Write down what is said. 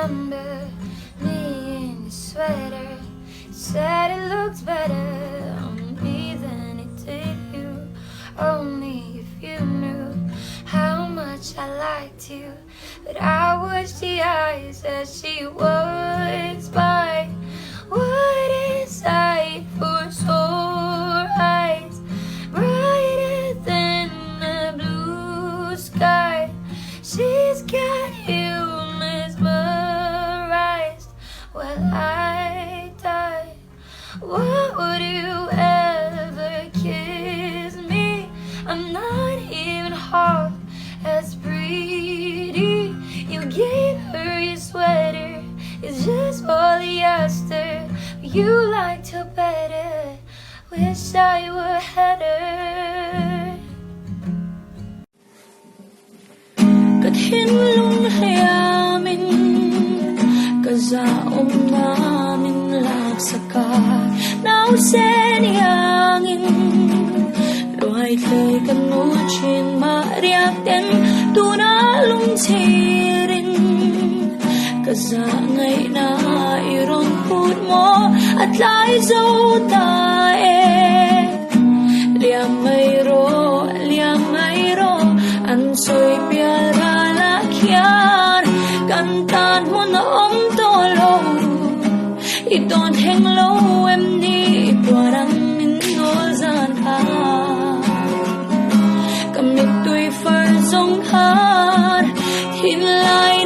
remember me in the sweater. Said it looked better on me than it did you. Only if you knew how much I liked you. But I watched the eyes as she walks by. What is sight for sore eyes, brighter than the blue sky? She's got you mesmerized while I die. What would you ever kiss me? I'm not even half as pretty. You gave her your sweater, it's just polyester. You liked her better, wish I were her. Kathin lung hayamin kazaom namin laksaka now seni angin loay kay kanuchin mariak den tunalung tirin kazangay na iron put mo at lai zo tae liamayro ansoy piara lakyan kantan mo noong tolo idon heng low em ni tuarang ninozan ka kamit tuy phar zong har hinlay